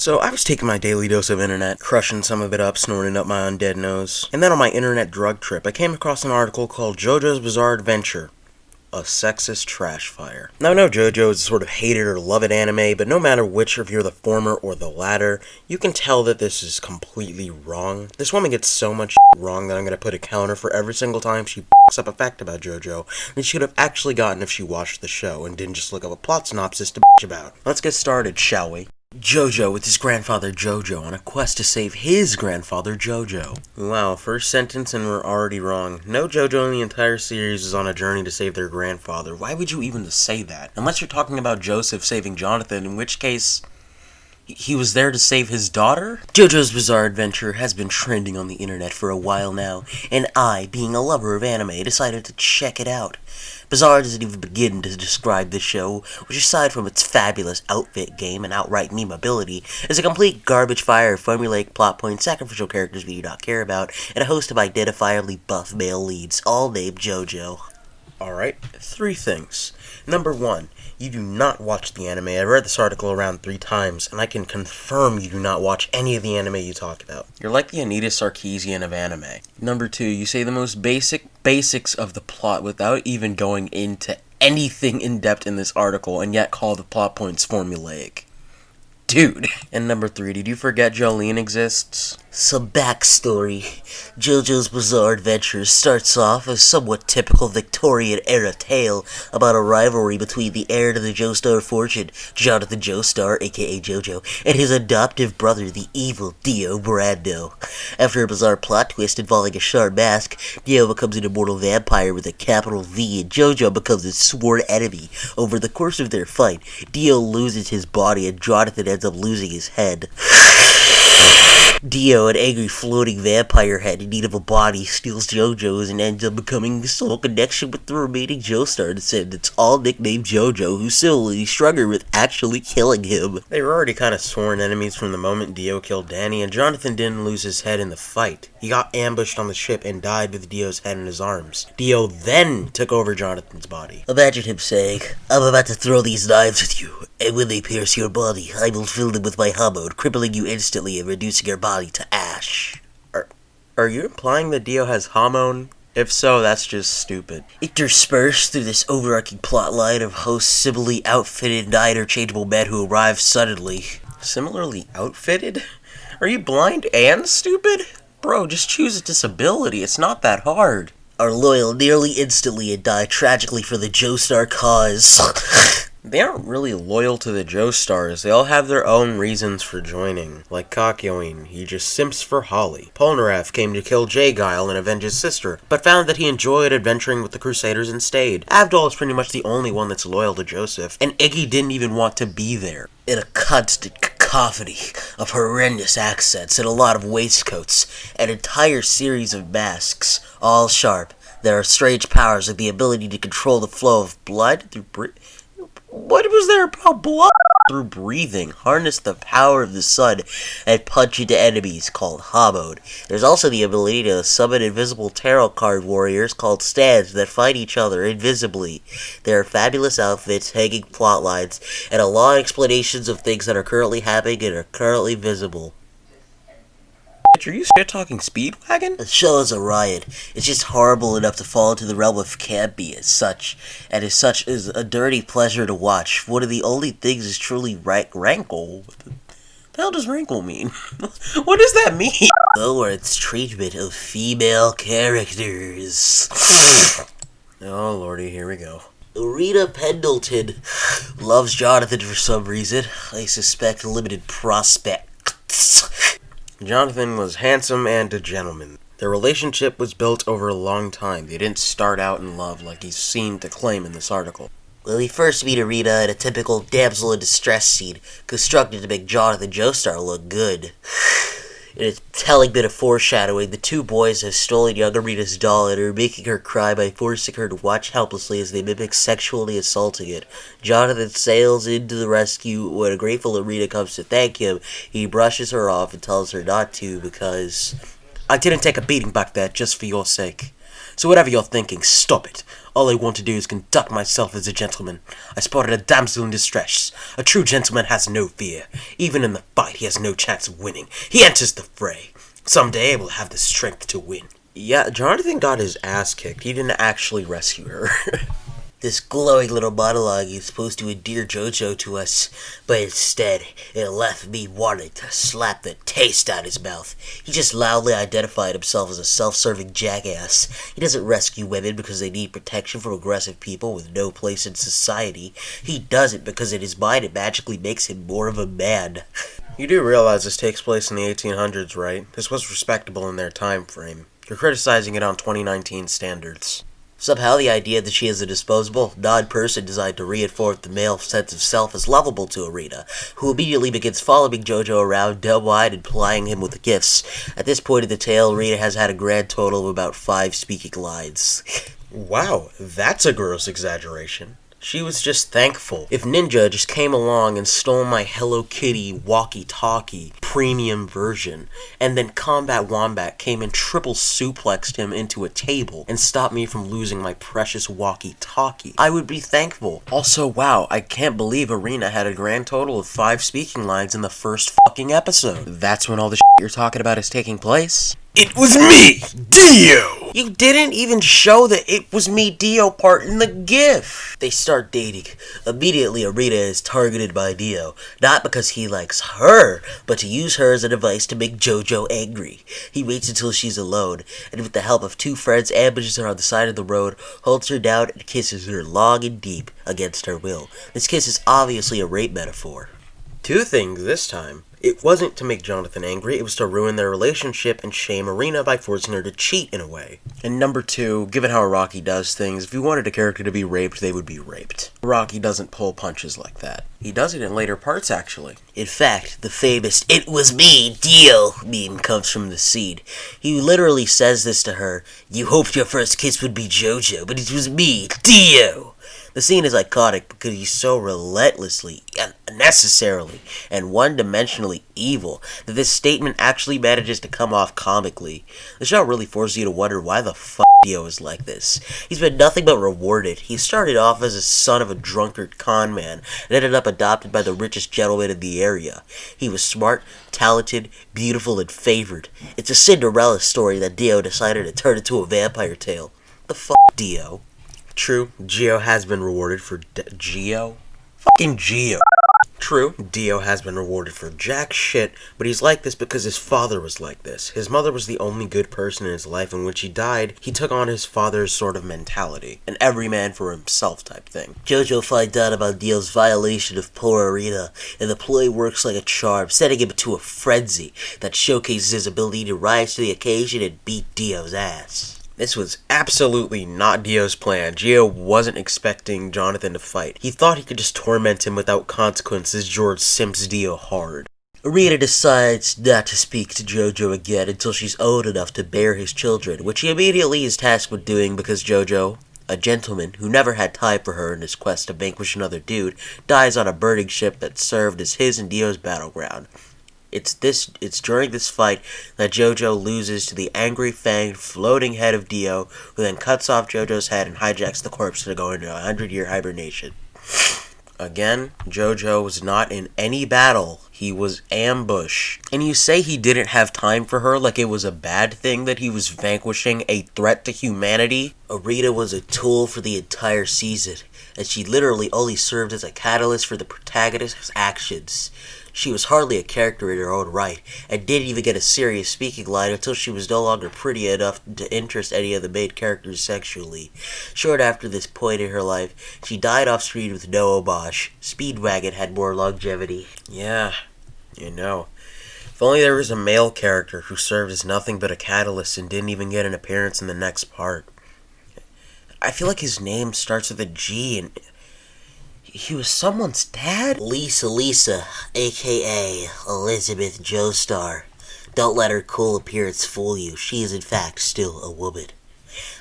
So I was taking my daily dose of internet, crushing some of it up, snorting up my undead nose. And then on my internet drug trip, I came across an article called Jojo's Bizarre Adventure, a sexist trash fire. Now I know Jojo is a sort of hate it or love it anime, but no matter which, if you're the former or the latter, you can tell that this is completely wrong. This woman gets so much wrong that I'm gonna put a counter for every single time she up a fact about Jojo that she could have actually gotten if she watched the show and didn't just look up a plot synopsis to about. Let's get started, shall we? Jojo with his grandfather Jojo on a quest to save his grandfather Jojo. Wow, first sentence and we're already wrong. No Jojo in the entire series is on a journey to save their grandfather. Why would you even say that? Unless you're talking about Joseph saving Jonathan, in which case he was there to save his daughter? Jojo's Bizarre Adventure has been trending on the internet for a while now, and I, being a lover of anime, decided to check it out. Bizarre doesn't even begin to describe the show, which aside from its fabulous outfit game and outright memeability, is a complete garbage fire of formulaic plot points, sacrificial characters we do not care about, and a host of identifiably buff male leads, all named Jojo. Alright, 3 things. Number 1, you do not watch the anime. I read this article around 3 times, and I can confirm you do not watch any of the anime you talk about. You're like the Anita Sarkeesian of anime. Number 2, you say the most basics of the plot without even going into anything in-depth in this article, and yet call the plot points formulaic. Dude. And number 3, did you forget Jolene exists? Some backstory. Jojo's Bizarre Adventure starts off as a somewhat typical Victorian-era tale about a rivalry between the heir to the Joestar fortune, Jonathan Joestar, aka Jojo, and his adoptive brother, the evil Dio Brando. After a bizarre plot twist involving a sharp mask, Dio becomes an immortal vampire with a capital V, and Jojo becomes his sworn enemy. Over the course of their fight, Dio loses his body, and Jonathan ends up losing his head. Dio, an angry floating vampire head in need of a body, steals Jojo's and ends up becoming the sole connection with the remaining Joestar descendants, all nicknamed Jojo, who similarly struggle with actually killing him. They were already kind of sworn enemies from the moment Dio killed Danny, and Jonathan didn't lose his head in the fight. He got ambushed on the ship and died with Dio's head in his arms. Dio then took over Jonathan's body. Imagine him saying, "I'm about to throw these knives at you, and when they pierce your body, I will fill them with my hormone, crippling you instantly and reducing your body to ash." Are you implying that Dio has hormone? If so, that's just stupid. Interspersed through this overarching plotline of hosts similarly outfitted, interchangeable men who arrive suddenly. Similarly outfitted? Are you blind and stupid? Bro, just choose a disability, it's not that hard. Are loyal nearly instantly and die tragically for the Joestar cause. They aren't really loyal to the Joestars, they all have their own reasons for joining. Like Kakyoin, he just simps for Holly. Polnareff came to kill J-Guile and avenge his sister, but found that he enjoyed adventuring with the Crusaders and stayed. Avdol is pretty much the only one that's loyal to Joseph, and Iggy didn't even want to be there. In a constant cacophony of horrendous accents and a lot of waistcoats, an entire series of masks, all sharp. There are strange powers like the ability to control the flow of blood through What was there about blood? Through breathing, harness the power of the sun, and punch into enemies, called hormone. There's also the ability to summon invisible tarot card warriors called stands that fight each other invisibly. There are fabulous outfits, hanging plot lines, and a lot of explanations of things that are currently happening and are currently visible. Are you shit-talking Speedwagon? The show is a riot. It's just horrible enough to fall into the realm of campy as such, and as such is a dirty pleasure to watch. One of the only things is truly rankle. What the hell does rankle mean? What does that mean? Or its treatment of female characters. Oh lordy, here we go. Rita Pendleton loves Jonathan for some reason. I suspect limited prospects. Jonathan was handsome and a gentleman. Their relationship was built over a long time. They didn't start out in love like he seemed to claim in this article. Well, we first meet Rita in a typical damsel in distress scene, constructed to make Jonathan Joestar look good. In a telling bit of foreshadowing, the two boys have stolen young Rita's doll and are making her cry by forcing her to watch helplessly as they mimic sexually assaulting it. Jonathan sails into the rescue. When a grateful Rita comes to thank him, he brushes her off and tells her not to because I didn't take a beating back there just for your sake. So whatever you're thinking, stop it. All I want to do is conduct myself as a gentleman. I spotted a damsel in distress. A true gentleman has no fear. Even in the fight, he has no chance of winning. He enters the fray. Someday I will have the strength to win. Yeah, Jonathan got his ass kicked. He didn't actually rescue her. This glowing little monologue is supposed to endear Jojo to us, but instead, it left me wanting to slap the taste out his mouth. He just loudly identified himself as a self-serving jackass. He doesn't rescue women because they need protection from aggressive people with no place in society. He does it because in his mind it magically makes him more of a man. You do realize this takes place in the 1800s, right? This was respectable in their time frame. You're criticizing it on 2019 standards. Somehow the idea that she is a disposable, non-person designed to reinforce the male sense of self is lovable to Arena, who immediately begins following Jojo around dumb-eyed and plying him with gifts. At this point in the tale, Arena has had a grand total of about 5 speaking lines. Wow, that's a gross exaggeration. She was just thankful. If Ninja just came along and stole my Hello Kitty walkie-talkie premium version, and then Combat Wombat came and triple suplexed him into a table and stopped me from losing my precious walkie-talkie, I would be thankful. Also, wow, I can't believe Arena had a grand total of 5 speaking lines in the first fucking episode. That's when all the shit you're talking about is taking place? It was me, Dio! You didn't even show the "it was me, Dio" part in the GIF. They start dating. Immediately, Arena is targeted by Dio. Not because he likes her, but to use her as a device to make Jojo angry. He waits until she's alone, and with the help of 2 friends, ambushes her on the side of the road, holds her down, and kisses her long and deep against her will. This kiss is obviously a rape metaphor. 2 things this time. It wasn't to make Jonathan angry, it was to ruin their relationship and shame Arena by forcing her to cheat in a way. And number 2, given how Rocky does things, if you wanted a character to be raped, they would be raped. Rocky doesn't pull punches like that. He does it in later parts, actually. In fact, the famous "it was me, Dio" meme comes from the scene. He literally says this to her: "You hoped your first kiss would be Jojo, but it was me, Dio." The scene is iconic because he's so relentlessly, unnecessarily, and one-dimensionally evil that this statement actually manages to come off comically. The show really forces you to wonder why the fuck Dio is like this. He's been nothing but rewarded. He started off as a son of a drunkard con man and ended up adopted by the richest gentleman in the area. He was smart, talented, beautiful, and favored. It's a Cinderella story that Dio decided to turn into a vampire tale. The fuck, Dio? True, Geo has been rewarded for Geo? Fucking Geo. True, Dio has been rewarded for jack shit, but he's like this because his father was like this. His mother was the only good person in his life, and when she died, he took on his father's sort of mentality. An every man for himself type thing. Jojo finds out about Dio's violation of poor Arena, and the ploy works like a charm, setting him to a frenzy that showcases his ability to rise to the occasion and beat Dio's ass. This was absolutely not Dio's plan. Geo wasn't expecting Jonathan to fight. He thought he could just torment him without consequences. George simps Dio hard. Arena decides not to speak to Jojo again until she's old enough to bear his children, which he immediately is tasked with doing because Jojo, a gentleman who never had time for her in his quest to vanquish another dude, dies on a burning ship that served as his and Dio's battleground. It's during this fight that Jojo loses to the angry, fanged, floating head of Dio, who then cuts off Jojo's head and hijacks the corpse to go into a 100-year hibernation. Again, Jojo was not in any battle. He was ambushed. And you say he didn't have time for her like it was a bad thing that he was vanquishing a threat to humanity? Arena was a tool for the entire season, and she literally only served as a catalyst for the protagonist's actions. She was hardly a character in her own right, and didn't even get a serious speaking line until she was no longer pretty enough to interest any of the main characters sexually. Short after this point in her life, she died off screen with no homage. Speedwagon had more longevity. Yeah, you know. If only there was a male character who served as nothing but a catalyst and didn't even get an appearance in the next part. I feel like his name starts with a G and he was someone's dad? Lisa, a.k.a. Elizabeth Joestar. Don't let her cool appearance fool you. She is in fact still a woman.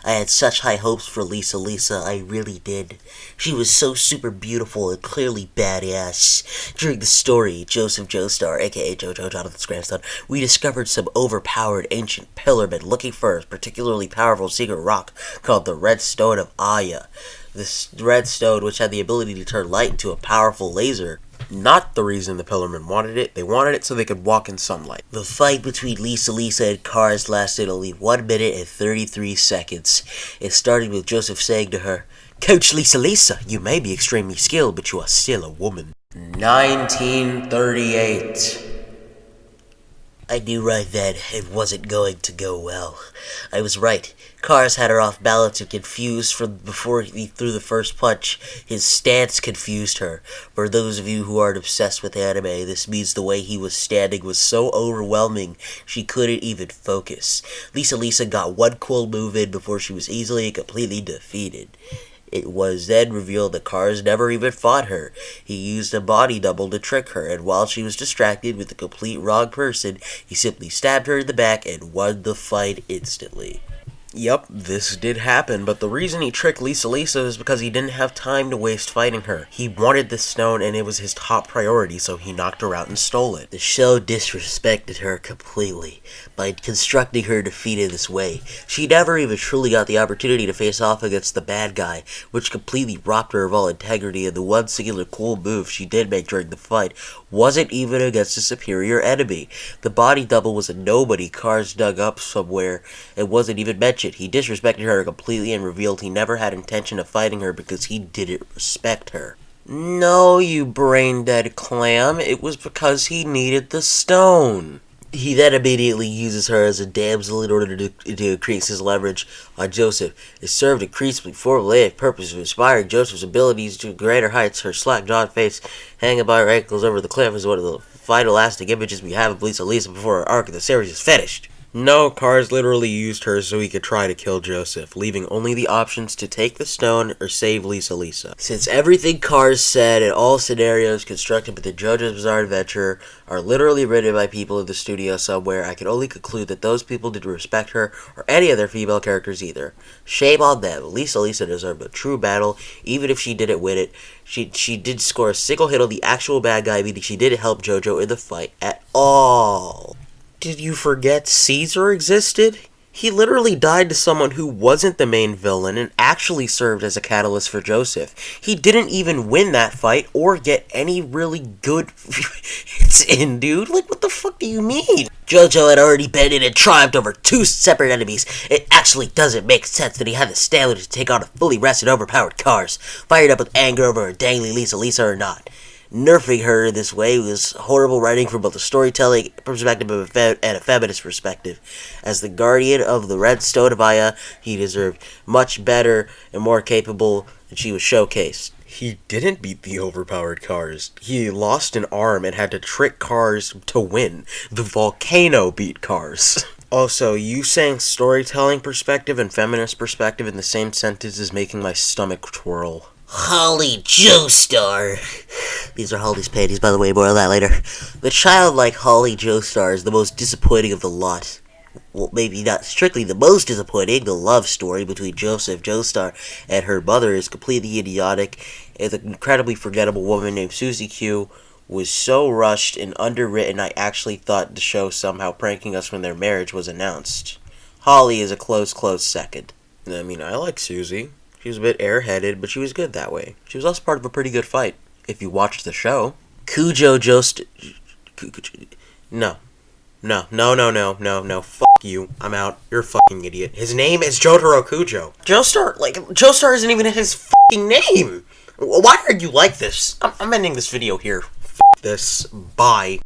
I had such high hopes for Lisa, I really did. She was so super beautiful and clearly badass. During the story, Joseph Joestar, aka Jojo, Jonathan's grandson, we discovered some overpowered ancient pillarmen looking for a particularly powerful secret rock called the Red Stone of Aya. This red stone, which had the ability to turn light into a powerful laser. Not the reason the Pillarmen wanted it. They wanted it so they could walk in sunlight. The fight between Lisa and Cars lasted only 1 minute and 33 seconds. It started with Joseph saying to her, "Coach Lisa, you may be extremely skilled, but you are still a woman." 1938. I knew right then it wasn't going to go well. I was right. Cars had her off balance and confused from before he threw the first punch. His stance confused her. For those of you who aren't obsessed with anime, this means the way he was standing was so overwhelming she couldn't even focus. Lisa got one cool move in before she was easily and completely defeated. It was then revealed that Cars never even fought her. He used a body double to trick her, and while she was distracted with the complete wrong person, he simply stabbed her in the back and won the fight instantly. Yup, this did happen, but the reason he tricked Lisa is because he didn't have time to waste fighting her. He wanted the stone and it was his top priority, so he knocked her out and stole it. The show disrespected her completely by constructing her defeat in this way. She never even truly got the opportunity to face off against the bad guy, which completely robbed her of all integrity, and the one singular cool move she did make during the fight wasn't even against a superior enemy. The body double was a nobody Cars dug up somewhere and wasn't even mentioned. He disrespected her completely and revealed he never had intention of fighting her because he didn't respect her. No, you brain-dead clam, it was because he needed the stone. He then immediately uses her as a damsel in order to increase his leverage on Joseph. It served a increasingly formulaic purpose of inspiring Joseph's abilities to greater heights. Her slack-jawed face hanging by her ankles over the cliff is one of the final lasting images we have of Lisa before her arc of the series is finished. No, Cars literally used her so he could try to kill Joseph, leaving only the options to take the stone or save Lisa. Since everything Cars said and all scenarios constructed with the JoJo's Bizarre Adventure are literally written by people in the studio somewhere, I can only conclude that those people didn't respect her or any other female characters either. Shame on them. Lisa deserved a true battle, even if she didn't win it. She did score a single hit on the actual bad guy, meaning she didn't help JoJo in the fight at all. Did you forget Caesar existed? He literally died to someone who wasn't the main villain and actually served as a catalyst for Joseph. He didn't even win that fight or get any really good hits in, dude. Like, what the fuck do you mean? Jojo had already been in and triumphed over 2 separate enemies. It actually doesn't make sense that he had the stamina to take on a fully rested, overpowered Cars, fired up with anger over a dangly Lisa or not. Nerfing her this way was horrible writing from both a storytelling perspective and a feminist perspective. As the guardian of the Red Stone of Aya, he deserved much better and more capable than she was showcased. He didn't beat the overpowered Cars. He lost an arm and had to trick Cars to win. The volcano beat Cars. Also, you saying storytelling perspective and feminist perspective in the same sentence is making my stomach twirl. Holly Joestar. These are Holly's panties, by the way, more on that later. The childlike Holly Joestar is the most disappointing of the lot. Well, maybe not strictly the most disappointing. The love story between Joseph Joestar and her mother is completely idiotic, and the incredibly forgettable woman named Susie Q was so rushed and underwritten I actually thought the show somehow pranking us when their marriage was announced. Holly is a close second. I mean, I like Susie. She was a bit airheaded, but she was good that way. She was also part of a pretty good fight, if you watched the show. No, fuck you. I'm out. You're a fucking idiot. His name is Jotaro Kujo. Joestar isn't even his fucking name! Why are you like this? I'm ending this video here. Fuck this. Bye.